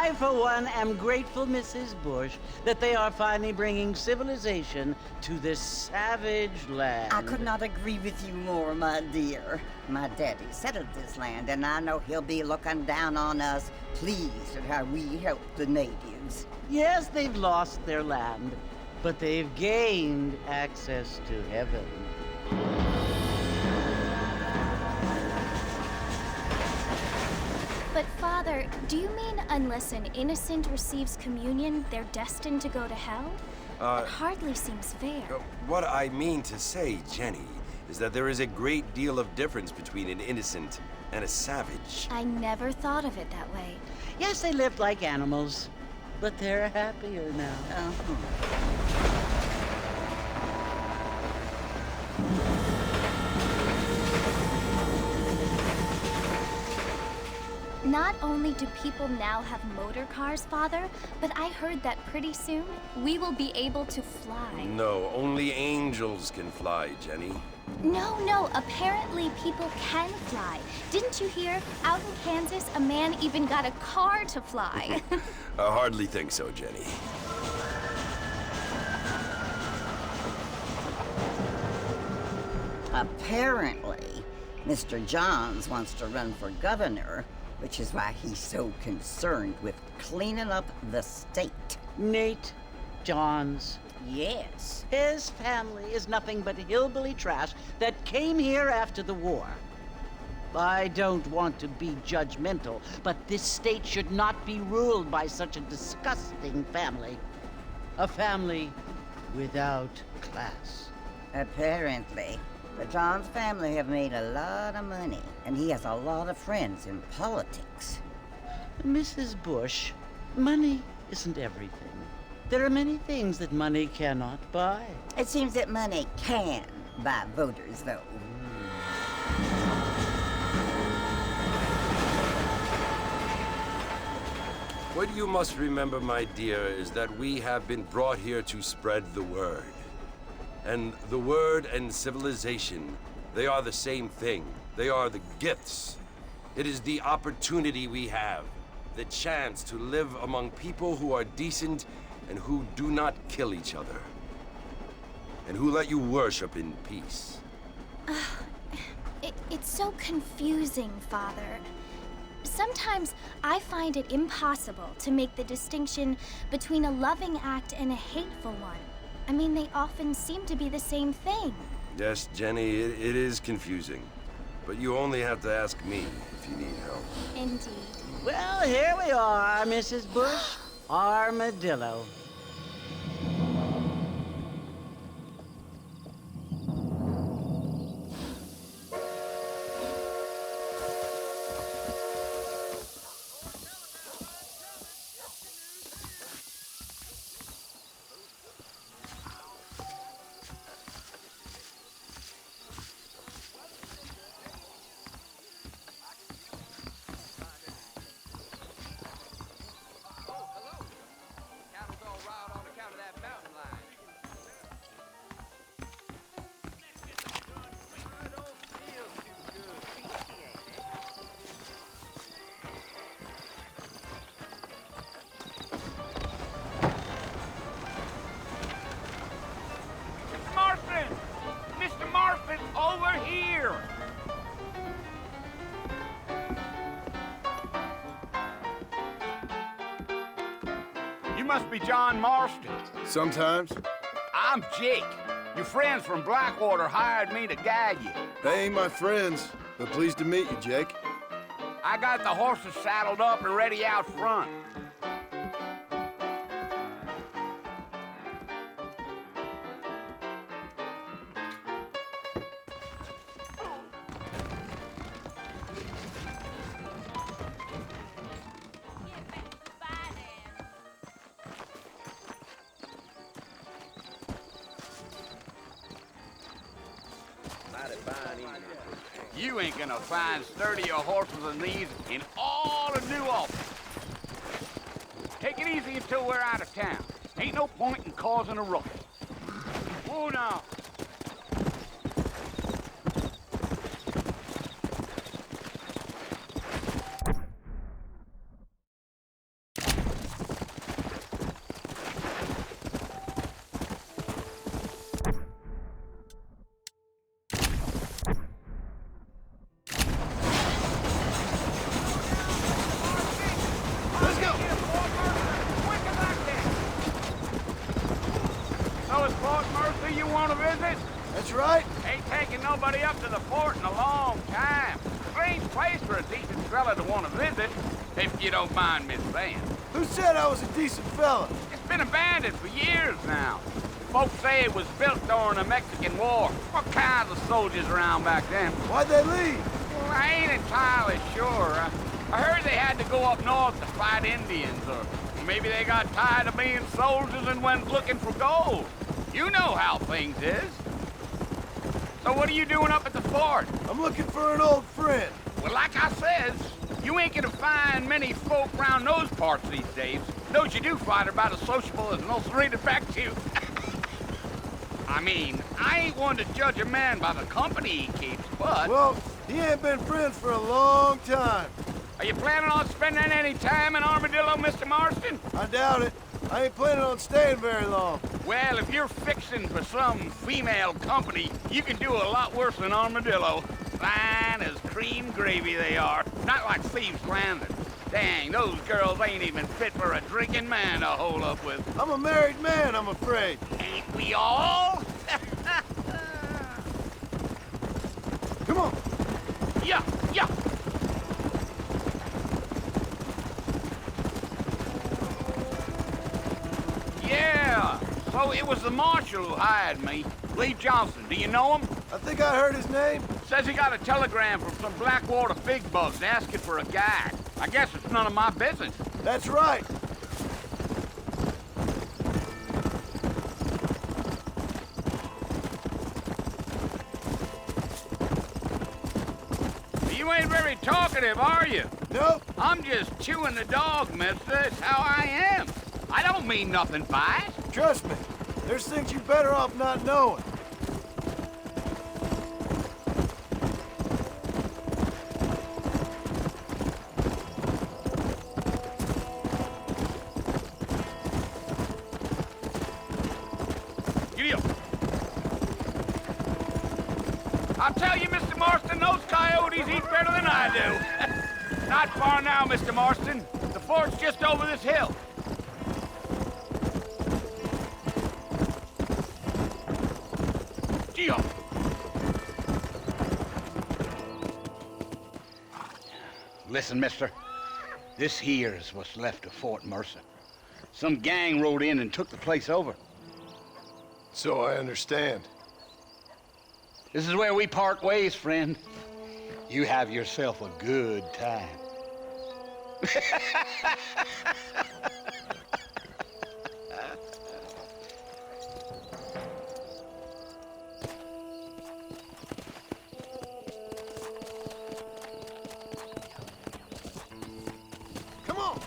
I, for one, am grateful, Mrs. Bush, that they are finally bringing civilization to this savage land. I could not agree with you more, my dear. My daddy settled this land, and I know he'll be looking down on us, pleased at how we help the natives. Yes, they've lost their land, but they've gained access to heaven. But Father, do you mean unless an innocent receives communion, they're destined to go to hell? It hardly seems fair. What I mean to say, Jenny, is that there is a great deal of difference between an innocent and a savage. I never thought of it that way. Yes, they lived like animals, but they're happier now. Not only do people now have motor cars, Father, but I heard that pretty soon we will be able to fly. No, only angels can fly, Jenny. No, apparently people can fly. Didn't you hear? Out in Kansas, a man even got a car to fly. I hardly think so, Jenny. Apparently, Mr. Johns wants to run for governor, which is why he's so concerned with cleaning up the state. Nate Johns. Yes. His family is nothing but hillbilly trash that came here after the war. I don't want to be judgmental, but this state should not be ruled by such a disgusting family. A family without class. Apparently. The Johns family have made a lot of money, and he has a lot of friends in politics. Mrs. Bush, money isn't everything. There are many things that money cannot buy. It seems that money can buy voters, though. What you must remember, my dear, is that we have been brought here to spread the word. And the word and civilization, they are the same thing. They are the gifts. It is the opportunity we have, the chance to live among people who are decent and who do not kill each other, and who let you worship in peace. It's so confusing, Father. Sometimes I find it impossible to make the distinction between a loving act and a hateful one. I mean, they often seem to be the same thing. Yes, Jenny, it is confusing. But you only have to ask me if you need help. Indeed. Well, here we are, Mrs. Bush. Armadillo. Over here! You must be John Marston. Sometimes. I'm Jake. Your friends from Blackwater hired me to guide you. They ain't my friends, but pleased to meet you, Jake. I got the horses saddled up and ready out front. You ain't gonna find sturdier horses than these in all of New Albany. Take it easy until we're out of town. Ain't no point in causing a ruckus. Whoa now. That's right. Ain't taking nobody up to the fort in a long time. Strange place for a decent fella to want to visit, if you don't mind me saying. Who said I was a decent fella? It's been abandoned for years now. Folks say it was built during the Mexican War. What kinds of soldiers around back then? Why'd they leave? Well, I ain't entirely sure. I heard they had to go up north to fight Indians, or maybe they got tired of being soldiers and went looking for gold. You know how things is. So what are you doing up at the fort? I'm looking for an old friend. Well, like I says, you ain't gonna find many folk around those parts these days. Those you do find are about as sociable as an ulcerated back tooth. I mean, I ain't one to judge a man by the company he keeps, but... Well, he ain't been friends for a long time. Are you planning on spending any time in Armadillo, Mr. Marston? I doubt it. I ain't planning on staying very long. Well, if you're fixing for some female company, you can do a lot worse than Armadillo. Fine as cream gravy they are. Not like Thieves' Landing. Dang, those girls ain't even fit for a drinking man to hole up with. I'm a married man, I'm afraid. Ain't we all? Come on. Yeah, yeah. Yeah, so it was the marshal who hired me. Lee Johnson, do you know him? I think I heard his name. Says he got a telegram from some Blackwater big bugs asking for a guide. I guess it's none of my business. That's right. You ain't very talkative, are you? Nope. I'm just chewing the dog, mister. It's how I am. I don't mean nothing by it. Trust me. There's things you're better off not knowing. Giddy up. I'll tell you, Mr. Marston, those coyotes eat better than I do. Not far now, Mr. Marston. The fort's just over this hill. Gee up. Listen, mister. This here's what's left of Fort Mercer. Some gang rode in and took the place over. So I understand. This is where we part ways, friend. You have yourself a good time. Come on.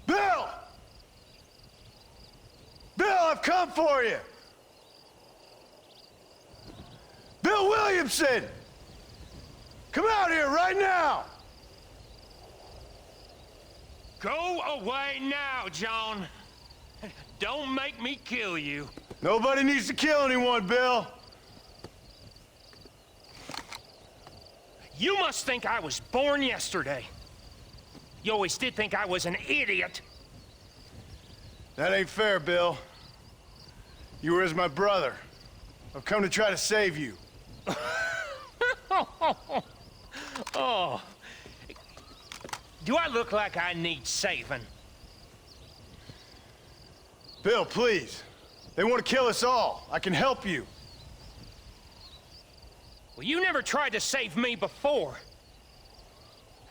Bill! Bill, I've come for you! Bill Williamson! Come out here right now! Go away now, John. Don't make me kill you. Nobody needs to kill anyone, Bill. You must think I was born yesterday. You always did think I was an idiot. That ain't fair, Bill. You were as my brother. I've come to try to save you. Oh. Do I look like I need saving? Bill, please. They want to kill us all. I can help you. Well, you never tried to save me before.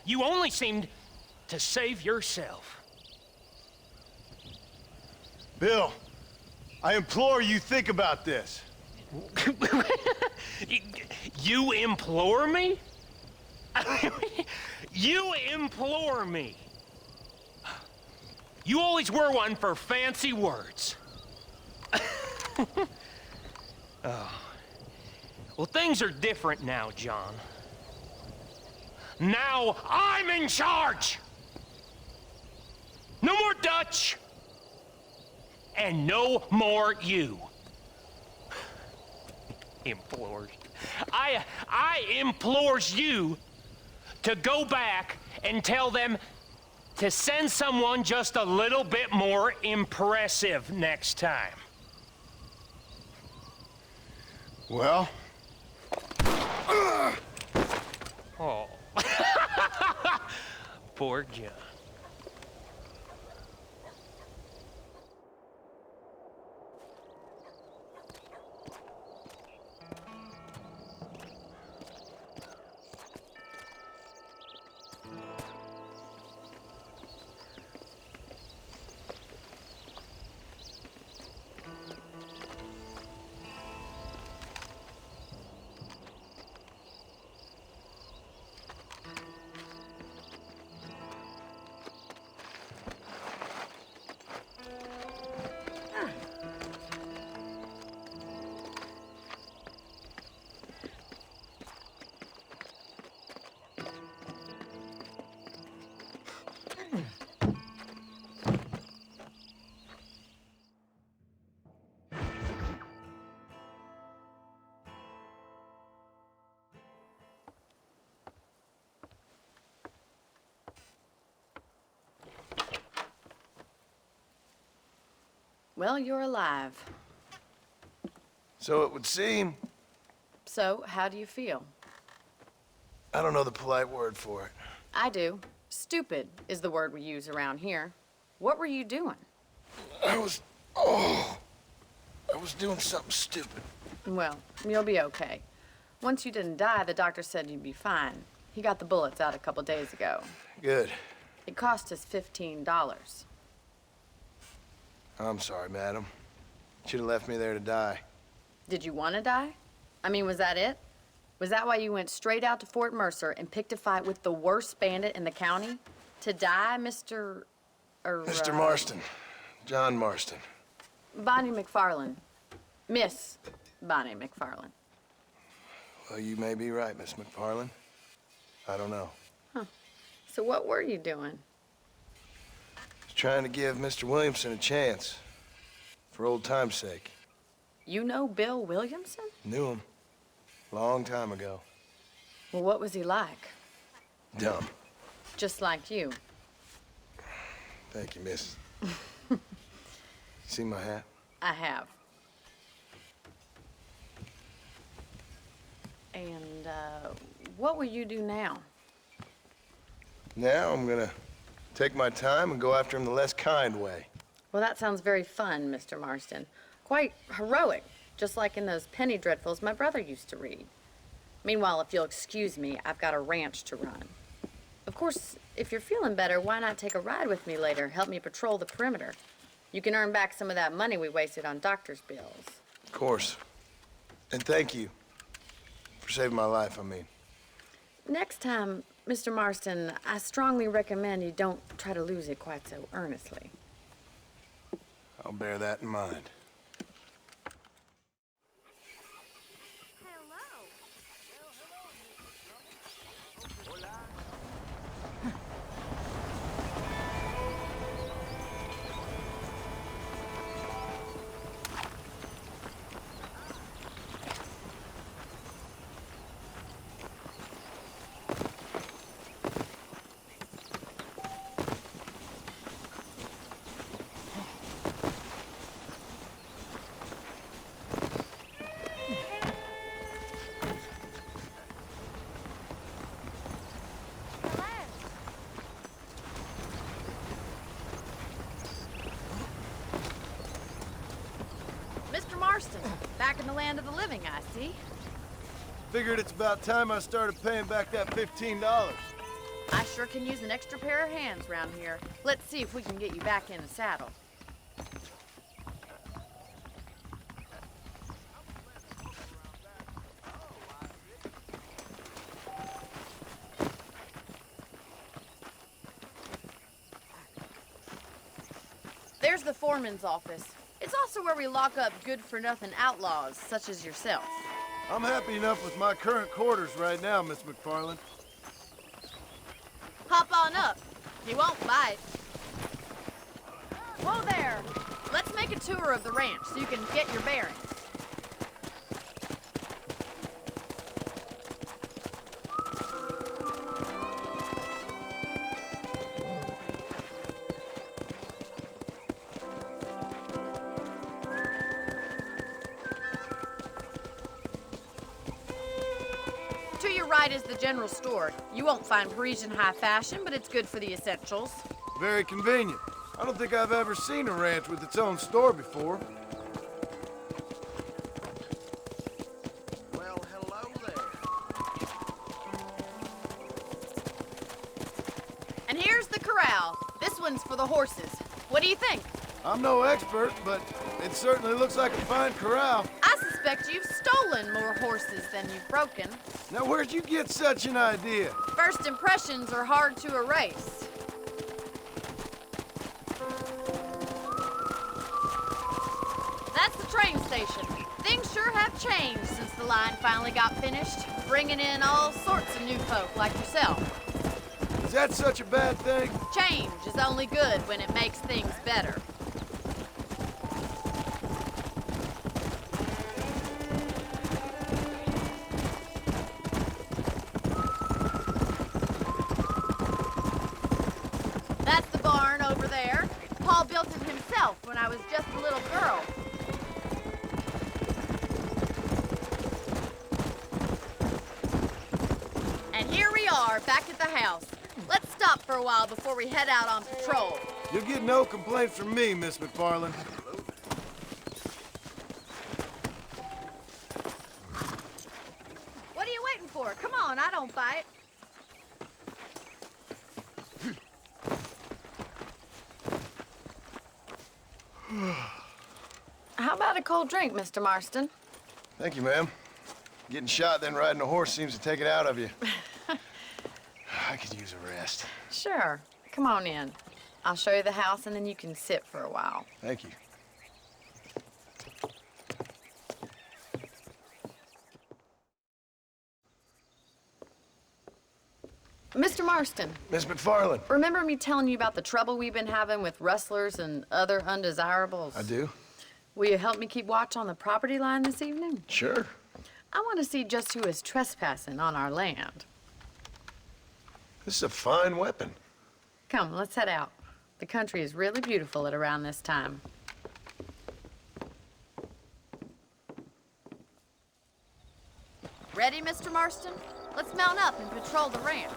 You only seemed to save yourself. Bill, I implore you think about this. You implore me? You implore me. You always were one for fancy words. Oh. Well, things are different now, John. Now I'm in charge! No more Dutch! And no more you. Implores. I implores you to go back and tell them to send someone just a little bit more impressive next time. Well? Oh. Poor John. Well, you're alive. So it would seem. So, how do you feel? I don't know the polite word for it. I do. Stupid is the word we use around here. What were you doing? I was doing something stupid. Well, you'll be okay. Once you didn't die, the doctor said you'd be fine. He got the bullets out a couple days ago. Good. It cost us $15. I'm sorry, madam. Should have left me there to die. Did you want to die? I mean, was that it? Was that why you went straight out to Fort Mercer and picked a fight with the worst bandit in the county? To die, Mr. Mr. Marston. John Marston. Bonnie McFarland. Miss Bonnie McFarland. Well, you may be right, Miss McFarland. I don't know. So what were you doing? Was trying to give Mr. Williamson a chance. For old time's sake. You know Bill Williamson? Knew him. Long time ago. Well, what was he like? Dumb. Just like you. Thank you, miss. See my hat? I have. And, what will you do now? Now I'm gonna take my time and go after him the less kind way. Well, that sounds very fun, Mr. Marston. Quite heroic, just like in those penny dreadfuls my brother used to read. Meanwhile, if you'll excuse me, I've got a ranch to run. Of course, if you're feeling better, why not take a ride with me later? Help me patrol the perimeter. You can earn back some of that money we wasted on doctor's bills. Of course. And thank you for saving my life, I mean. Next time, Mr. Marston, I strongly recommend you don't try to lose it quite so earnestly. I'll bear that in mind. Mr. Marston, back in the land of the living, I see. Figured it's about time I started paying back that $15. I sure can use an extra pair of hands around here. Let's see if we can get you back in the saddle. There's the foreman's office. It's also where we lock up good-for-nothing outlaws, such as yourself. I'm happy enough with my current quarters right now, Miss McFarland. clawing up. He won't bite. Whoa there! Let's make a tour of the ranch so you can get your bearings. To your right is the general store. You won't find Parisian high fashion, but it's good for the essentials. Very convenient. I don't think I've ever seen a ranch with its own store before. Well, hello there. And here's the corral. This one's for the horses. What do you think? I'm no expert, but it certainly looks like a fine corral. I suspect you've stolen more horses than you've broken. Now, where'd you get such an idea? First impressions are hard to erase. That's the train station. Things sure have changed since the line finally got finished, bringing in all sorts of new folk like yourself. Is that such a bad thing? Change is only good when it makes things better. That's the barn over there. Paul built it himself when I was just a little girl. And here we are, back at the house. Let's stop for a while before we head out on patrol. You'll get no complaints from me, Miss McFarland. What are you waiting for? Come on, I don't bite. How about a cold drink, Mr. Marston? Thank you, ma'am. Getting shot, then riding a horse seems to take it out of you. I could use a rest. Sure. Come on in. I'll show you the house, and then you can sit for a while. Thank you. Mr. Marston, Miss McFarland. remember me telling you about the trouble we've been having with rustlers and other undesirables? I do? Will you help me keep watch on the property line this evening? Sure. I want to see just who is trespassing on our land. This is a fine weapon. Come, let's head out. The country is really beautiful at around this time. Ready, Mr. Marston? Let's mount up and patrol the ranch.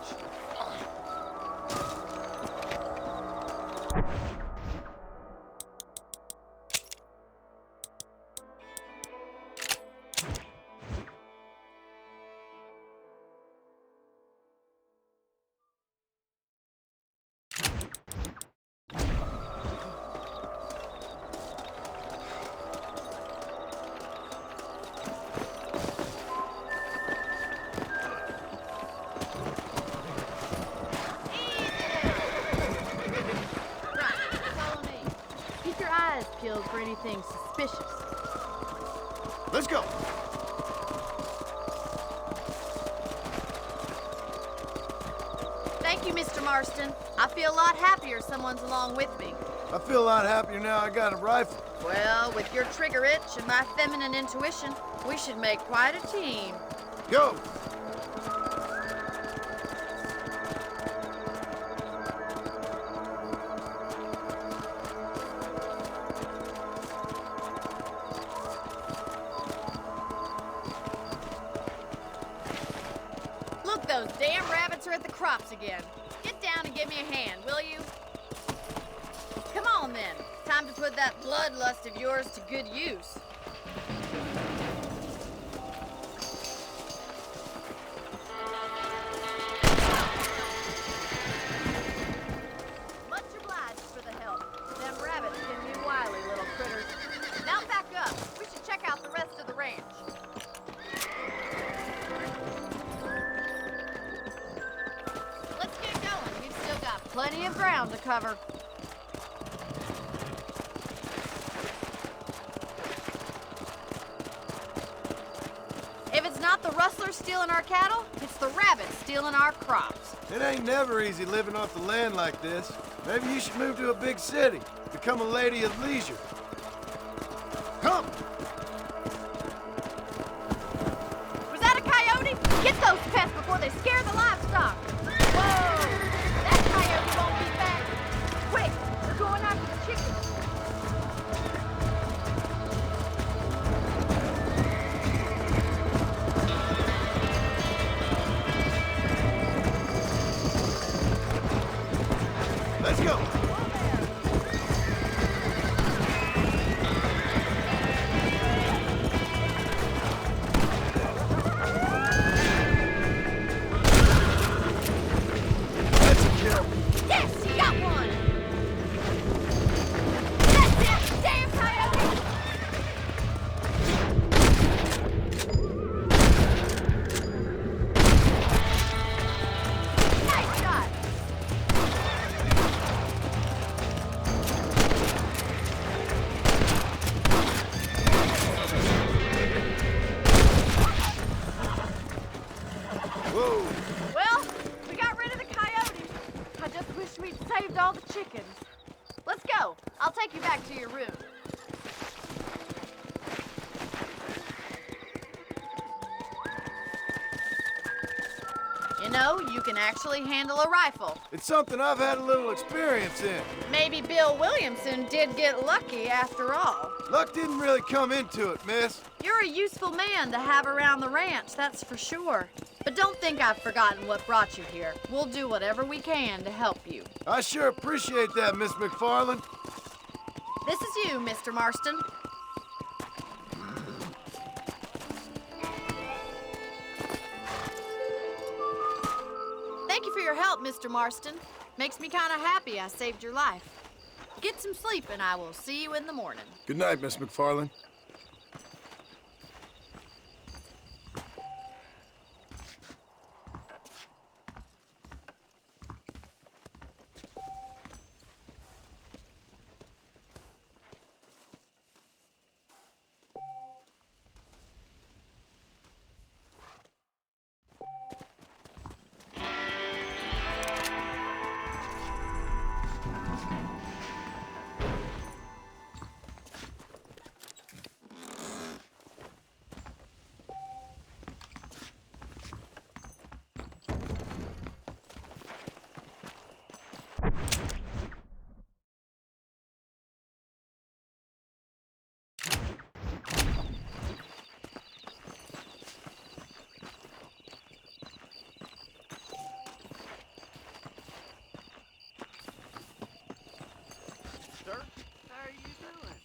Peeled for anything suspicious. Let's go. Thank you, Mr. Marston. I feel a lot happier someone's along with me. I feel a lot happier now I got a rifle. Well, with your trigger itch and my feminine intuition, we should make quite a team. Go. Look, those damn rabbits are at the crops again. Get down and give me a hand, will you? Come on, then. Time to put that bloodlust of yours to good use. Much obliged for the help. Them rabbits can be wily little critters. Now back up. We should check out the rest of the ranch. Let's get going. We've still got plenty of ground to cover. If it's not the rustlers stealing our cattle, it's the rabbits stealing our crops. It ain't never easy living off the land like this. Maybe you should move to a big city. Become a lady of leisure. Come! Was that a coyote? Get those pests before they scare the livestock. Whoa! That coyote won't be back. Quick! We're going after the chickens. Let's go! That's a kill. Yes, you got one! That's it! Damn coyote! Nice shot! Whoa! Well, we got rid of the coyote. I just wish we'd saved all the chickens. Let's go. I'll take you back to your room. You know, you can actually handle a rifle. It's something I've had a little experience in. Maybe Bill Williamson did get lucky after all. Luck didn't really come into it, miss. You're a useful man to have around the ranch, that's for sure. But don't think I've forgotten what brought you here. We'll do whatever we can to help you. I sure appreciate that, Miss McFarland. This is you, Mr. Marston. Thank you for your help, Mr. Marston. Makes me kind of happy I saved your life. Get some sleep and I will see you in the morning. Good night, Miss McFarland. Sir, how are you doing?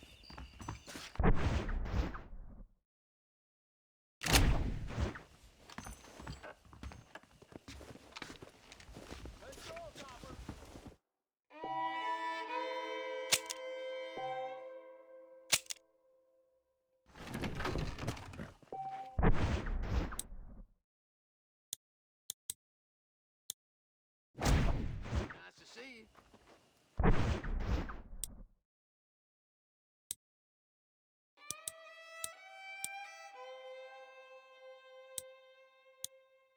Nice to see you.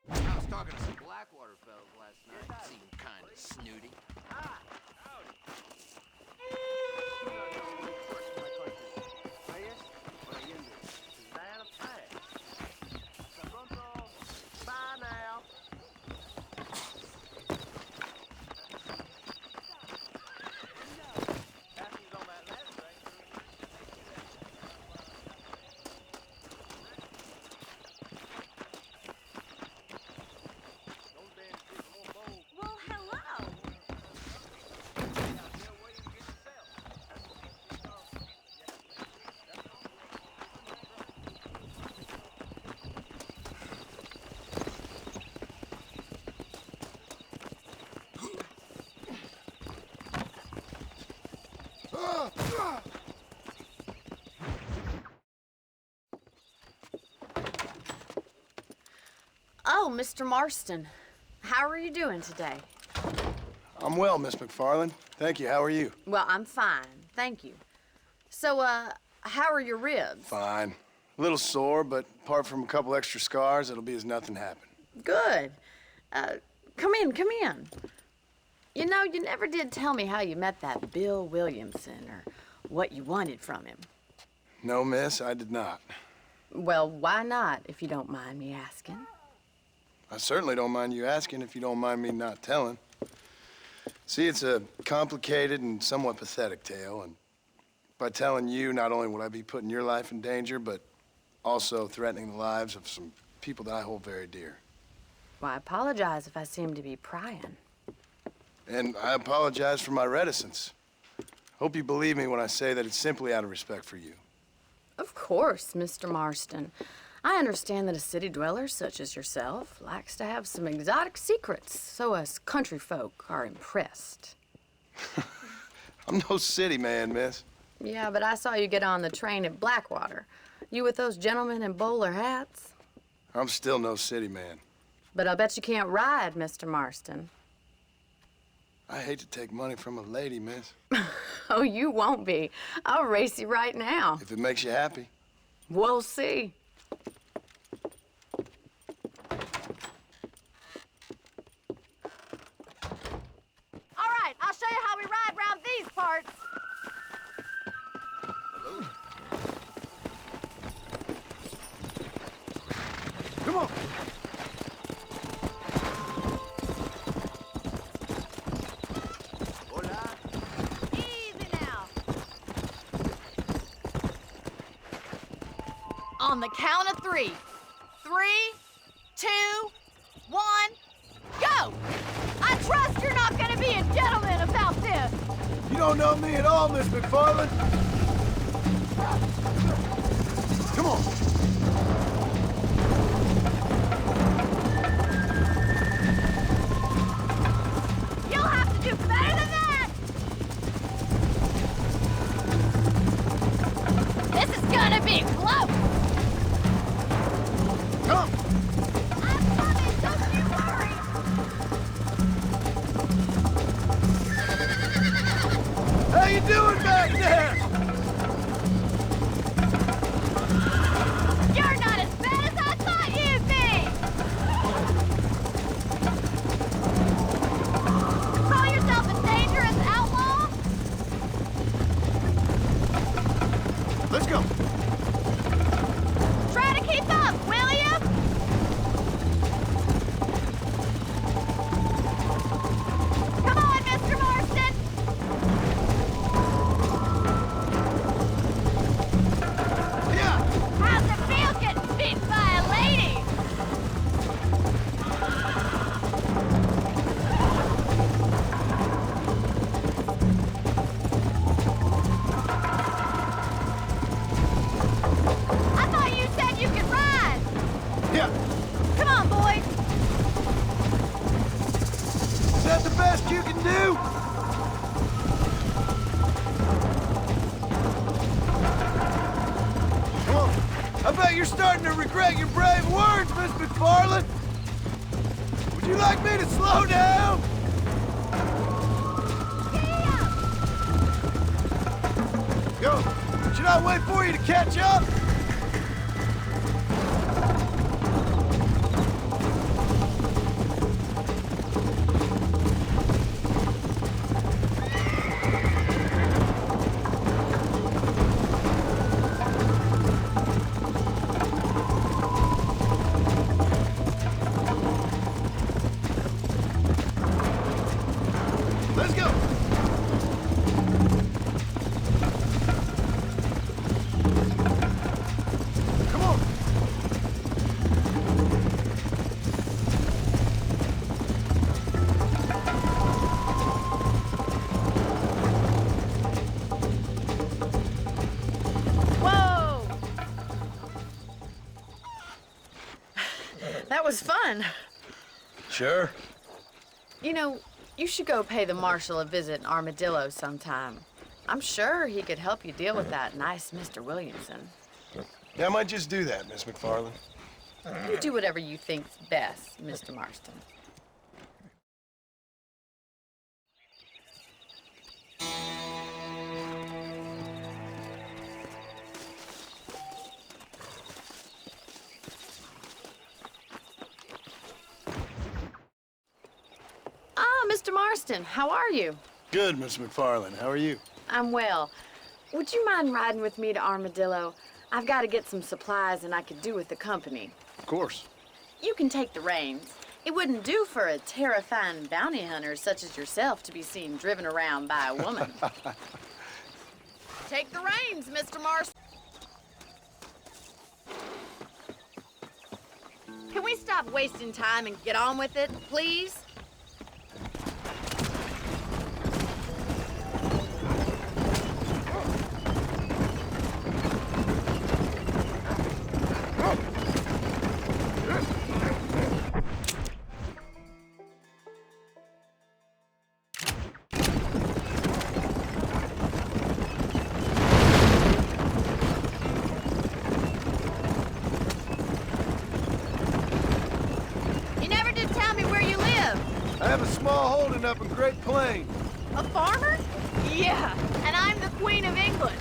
I was talking to some Blackwater fellas last night. Seemed kind of snooty. Bye now. Well, hello. Oh, Mr. Marston. How are you doing today? I'm well, Miss McFarland. Thank you. How are you? Well, I'm fine. Thank you. So, how are your ribs? Fine. A little sore, but apart from a couple extra scars, it'll be as nothing happened. Good. Come in, come in. You know, you never did tell me how you met that Bill Williamson or what you wanted from him. No, miss, I did not. Well, why not, if you don't mind me asking? I certainly don't mind you asking if you don't mind me not telling. See, it's a complicated and somewhat pathetic tale, and by telling you, not only would I be putting your life in danger, but also threatening the lives of some people that I hold very dear. Well, I apologize if I seem to be prying. And I apologize for my reticence. Hope you believe me when I say that it's simply out of respect for you. Of course, Mr. Marston. I understand that a city dweller such as yourself likes to have some exotic secrets, so us country folk are impressed. I'm no city man, miss. Yeah, but I saw you get on the train at Blackwater. You with those gentlemen in bowler hats? I'm still no city man. But I'll bet you can't ride, Mr. Marston. I hate to take money from a lady, miss. Oh, you won't be. I'll race you right now. If it makes you happy. We'll see. All right, I'll show you how we ride around these parts. Come on. Easy now. On the count of 3. 3, 2, 1, go! I trust you're not gonna be a gentleman about this. You don't know me at all, Miss McFarland. Come on. You'll have to do better than that. This is gonna be close. Come. I'm coming, don't you worry. How you doing back there? You're not as bad as I thought you'd be. Call yourself a dangerous outlaw? Let's go. Try to keep up, will you? Come on, Mr. Marston. Yeah. How's it feel getting beaten by a lady? I thought you said you could ride. Yeah. Come on, boys. Is that the best you can do? Come on. I bet you're starting to regret your brave words, Miss McFarland. Would you like me to slow down? Go. Should I wait for you to catch up? Let's go. Come on. Whoa! That was fun. Sure. You know, you should go pay the marshal a visit in Armadillo sometime. I'm sure he could help you deal with that nice Mr. Williamson. Yeah, I might just do that, Miss McFarland. You do whatever you think's best, Mr. Marston. Mr. Marston. How are you? Good, Miss McFarland. How are you? I'm well. Would you mind riding with me to Armadillo? I've got to get some supplies and I could do with the company. Of course. You can take the reins. It wouldn't do for a terrifying bounty hunter such as yourself to be seen driven around by a woman. Take the reins, Mr. Marston. Can we stop wasting time and get on with it, please? Up in Great Plains. A farmer? Yeah, and I'm the Queen of England.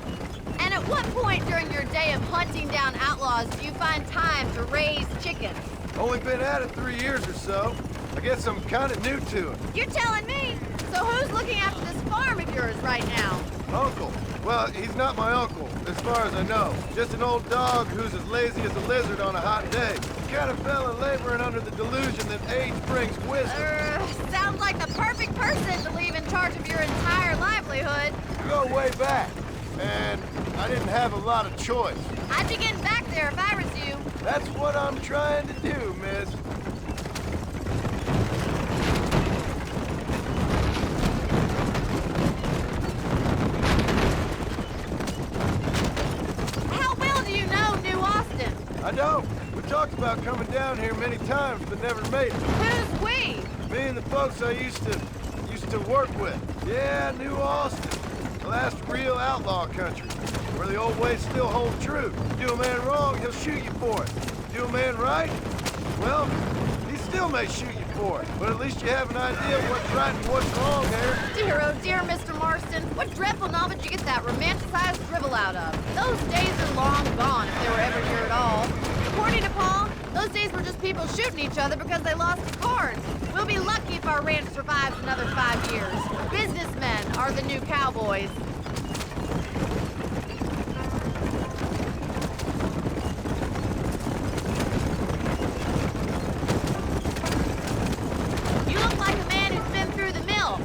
And at what point during your day of hunting down outlaws do you find time to raise chickens? Only been at it 3 years or so. I guess I'm kind of new to it. You're telling me? So who's looking after this farm of yours right now? Uncle. Well, he's not my uncle, as far as I know. Just an old dog who's as lazy as a lizard on a hot day. The kind of fella laboring under the delusion that age brings wisdom. Sounds like the perfect person to leave in charge of your entire livelihood. You go way back, and I didn't have a lot of choice. I'd be getting back there if I was you. That's what I'm trying to do, miss. I don't. We talked about coming down here many times, but never made it. Who's we? Me and the folks I used to work with. Yeah, New Austin. The last real outlaw country, where the old ways still hold true. You do a man wrong, he'll shoot you for it. You do a man right, well, he still may shoot you for it. But at least you have an idea of what's right and what's wrong there. Dear, oh dear, Mr. Marston. What dreadful novel did you get that romanticized dribble out of? Those days are long gone, if they were ever here at all. According to Paul, those days were just people shooting each other because they lost the cards. We'll be lucky if our ranch survives another 5 years. Businessmen are the new cowboys. You look like a man who's been through the mill.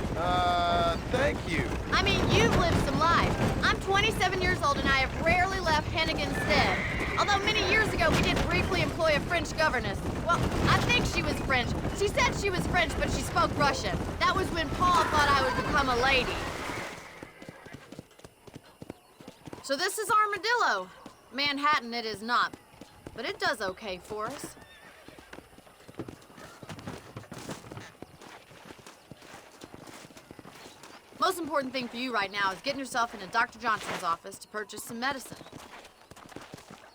Thank you. I mean, you've lived some life. I'm 27 years old and I have rarely left Hennigan's Stead. Although many years ago we did briefly employ a French governess. Well, I think she was French. She said she was French, but she spoke Russian. That was when Paul thought I would become a lady. So this is Armadillo. Manhattan it is not, but it does okay for us. Most important thing for you right now is getting yourself into Dr. Johnson's office to purchase some medicine.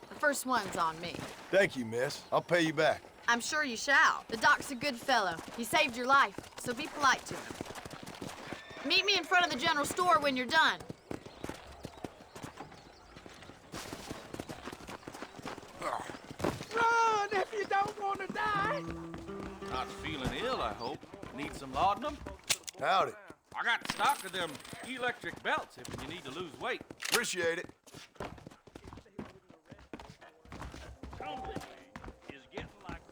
The first one's on me. Thank you, miss. I'll pay you back. I'm sure you shall. The doc's a good fellow. He saved your life, so be polite to him. Meet me in front of the general store when you're done. Run if you don't want to die. Not feeling ill, I hope. Need some laudanum? Howdy. I got stock of them electric belts if you need to lose weight. Appreciate it. Is getting like...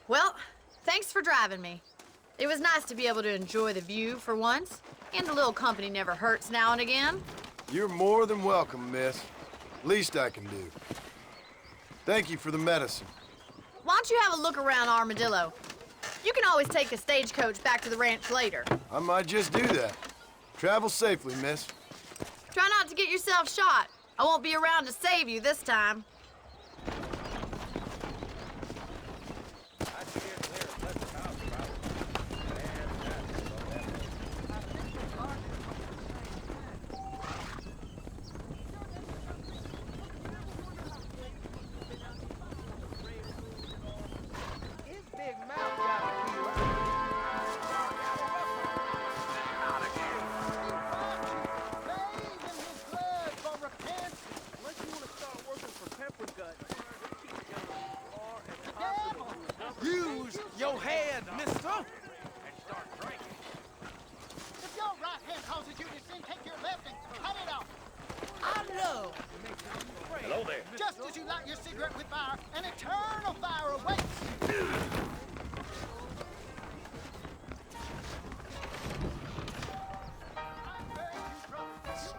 Well, thanks for driving me. It was nice to be able to enjoy the view for once, and a little company never hurts now and again. You're more than welcome, miss. Least I can do. Thank you for the medicine. Why don't you have a look around Armadillo? You can always take a stagecoach back to the ranch later. I might just do that. Travel safely, miss. Try not to get yourself shot. I won't be around to save you this time. Use your head, mister. If your right hand causes you to sin, take your left and cut it off. I love. Hello there. Just as you light your cigarette with fire, an eternal fire awaits.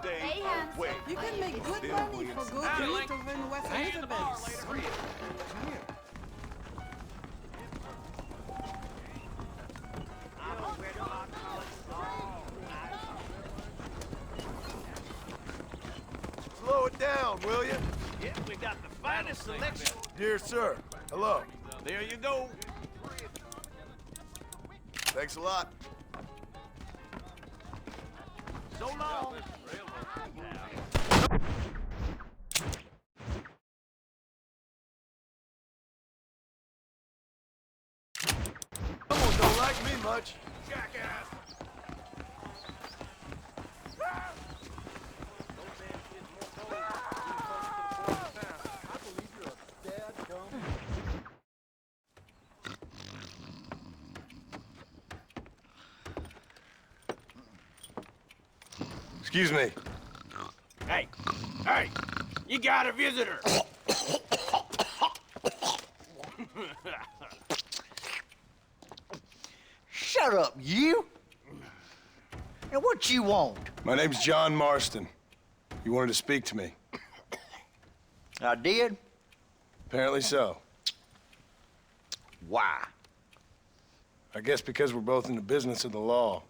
Stay Hans. away. You can make good money for good meat over in West Elizabeth. Slow it down, will you? Yeah, we got the finest selection. Dear sir, hello. There you go. Thanks a lot. So long. Someone don't like me much. Jackass. Excuse me. Hey, hey, you got a visitor. Shut up, you! And what you want? My name's John Marston. You wanted to speak to me. I did? Apparently so. Why? I guess because we're both in the business of the law.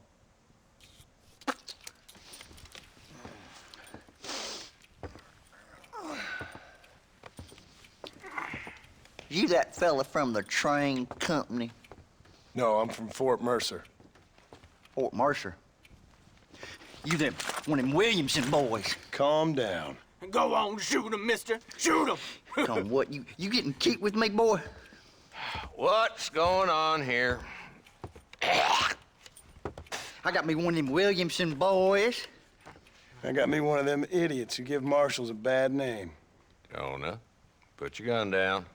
You that fella from the train company? No, I'm from Fort Mercer. Fort Mercer? You them, one of them Williamson boys. Calm down. Go on, shoot him, mister. Shoot him. Come on, what, you getting kicked with me, boy? What's going on here? I got me one of them Williamson boys. I got me one of them idiots who give marshals a bad name. Jonah, put your gun down.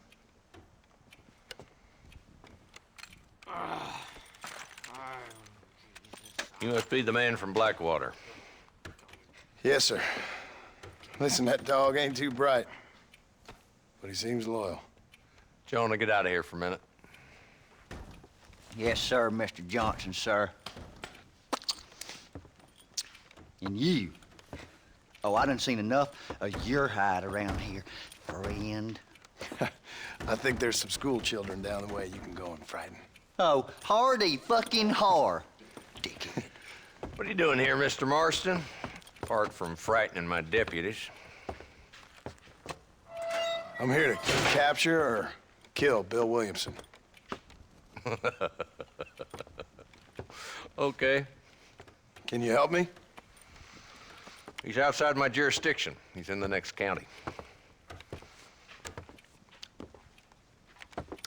You must be the man from Blackwater. Yes, sir. Listen, that dog ain't too bright, but he seems loyal. Jonah, get out of here for a minute. Yes, sir, Mr. Johnson, sir. And you. Oh, I done seen enough of your hide around here, friend. I think there's some school children down the way you can go and frighten. Oh, hardy fucking har. Dickhead. What are you doing here, Mr. Marston? Apart from frightening my deputies. I'm here to capture or kill Bill Williamson. Okay. Can you help me? He's outside my jurisdiction. He's in the next county.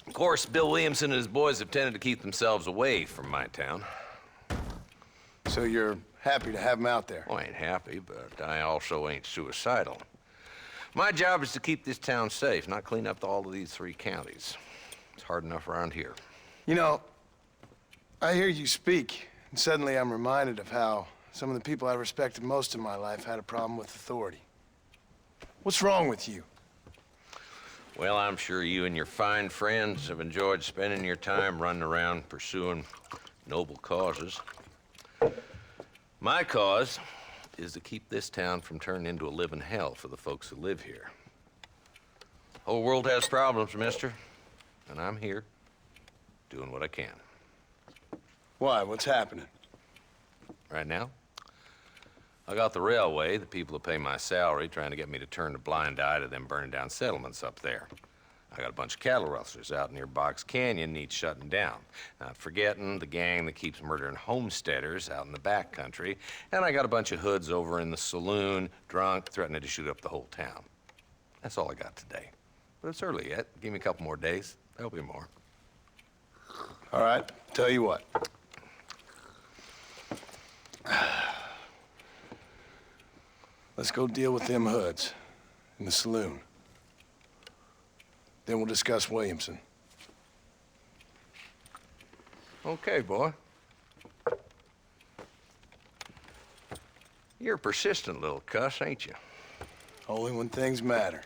Of course, Bill Williamson and his boys have tended to keep themselves away from my town. So you're happy to have him out there? Well, I ain't happy, but I also ain't suicidal. My job is to keep this town safe, not clean up all of these 3 counties. It's hard enough around here. You know, I hear you speak, and suddenly I'm reminded of how some of the people I respected most in my life had a problem with authority. What's wrong with you? Well, I'm sure you and your fine friends have enjoyed spending your time running around pursuing noble causes. My cause is to keep this town from turning into a living hell for the folks who live here. The whole world has problems, mister, and I'm here doing what I can. Why? What's happening? Right now, I got the railway, the people who pay my salary, trying to get me to turn a blind eye to them burning down settlements up there. I got a bunch of cattle rustlers out near Box Canyon needs shutting down. Not forgetting the gang that keeps murdering homesteaders out in the back country. And I got a bunch of hoods over in the saloon, drunk, threatening to shoot up the whole town. That's all I got today. But it's early yet. Give me a couple more days. There'll be more. All right, tell you what. Let's go deal with them hoods in the saloon. Then we'll discuss Williamson. Okay, boy. You're a persistent little cuss, ain't you? Only when things matter.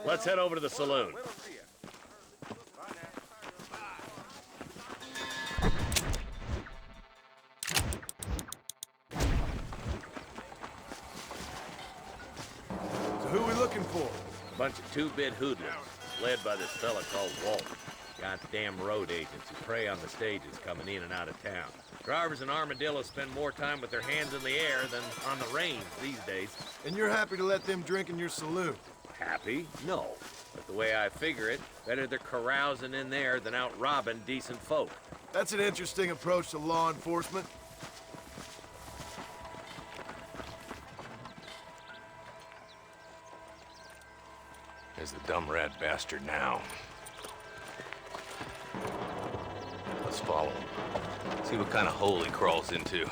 Let's head over to the saloon. So who are we looking for? Bunch of two-bit hoodlums, led by this fella called Walt. Goddamn road agents who prey on the stages coming in and out of town. Drivers and armadillos spend more time with their hands in the air than on the reins these days. And you're happy to let them drink in your saloon? Happy? No. But the way I figure it, better they're carousing in there than out robbing decent folk. That's an interesting approach to law enforcement. There's the dumb rat bastard now. Let's follow him. See what kind of hole he crawls into.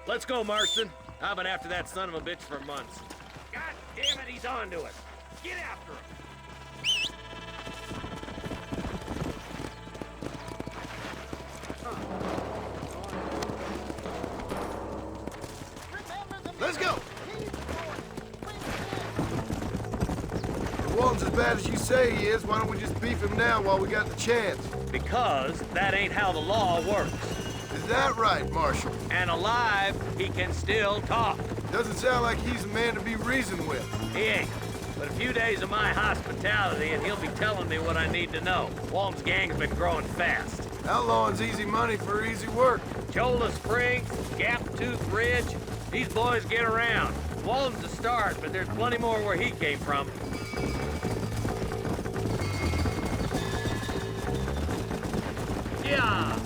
Let's go, Marston. I've been after that son of a bitch for months. God damn it, he's on to it. Get after him. Let's go! If Walton's as bad as you say he is, why don't we just beef him now while we got the chance? Because that ain't how the law works. Is that right, Marshal? And alive, he can still talk. Doesn't sound like he's a man to be reasoned with. He ain't. But a few days of my hospitality and he'll be telling me what I need to know. Walton's gang's been growing fast. Outlawing's easy money for easy work. Cholla Springs, Gap Tooth Ridge, these boys get around. Walton's a start, but there's plenty more where he came from. Yeah.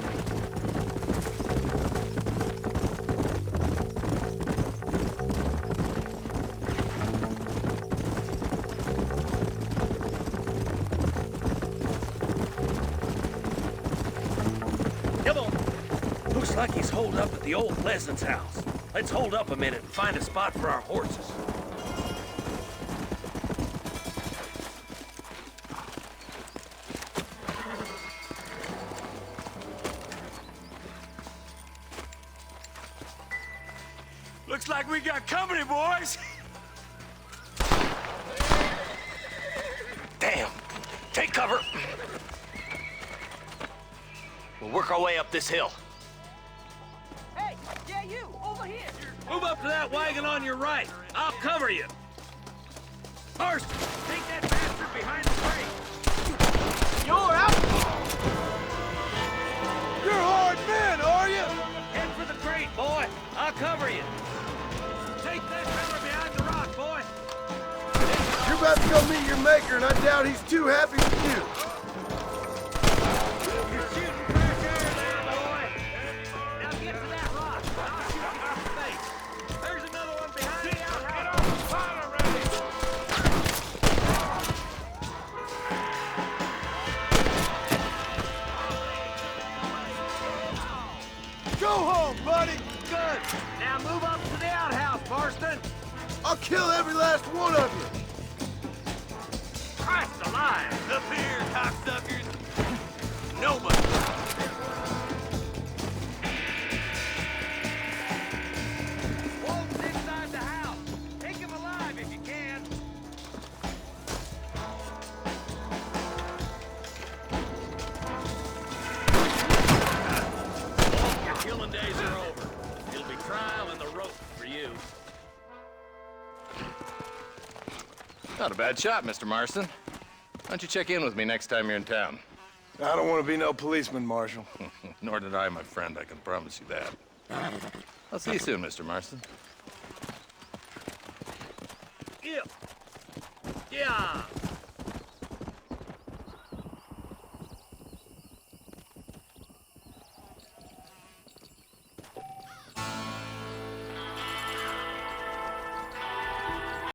Come on. Looks like he's holed up at the old Pleasance house. Let's hold up a minute and find a spot for our horses. Looks like we got company, boys. Damn! Take cover! We'll work our way up this hill. Hey, yeah, you, over here. Move up to that wagon on your right. I'll cover you. First, take that bastard behind the crate. You're out. You're hard men, are you? Head for the crate, boy. I'll cover you. Take that cover behind the rock, boy. You're about to go meet your maker, and I doubt he's too happy with you. You're shooting fresh air there, boy. Now get to that rock. I'll shoot you in the face. There's another one behind you. Get off the spot already. Go home, buddy. Good. Now move up to the outhouse, Marston. I'll kill every last one of you. Christ alive. Up here, cocksuckers. Nobody. Walton's inside the house. Take him alive if you can. Walt, your killing days are over. It'll be trial and the rope for you. Not a bad shot, Mr. Marston. Why don't you check in with me next time you're in town? I don't want to be no policeman, Marshal. Nor did I, my friend. I can promise you that. I'll see you soon, Mr. Marston. Yeah. Yeah.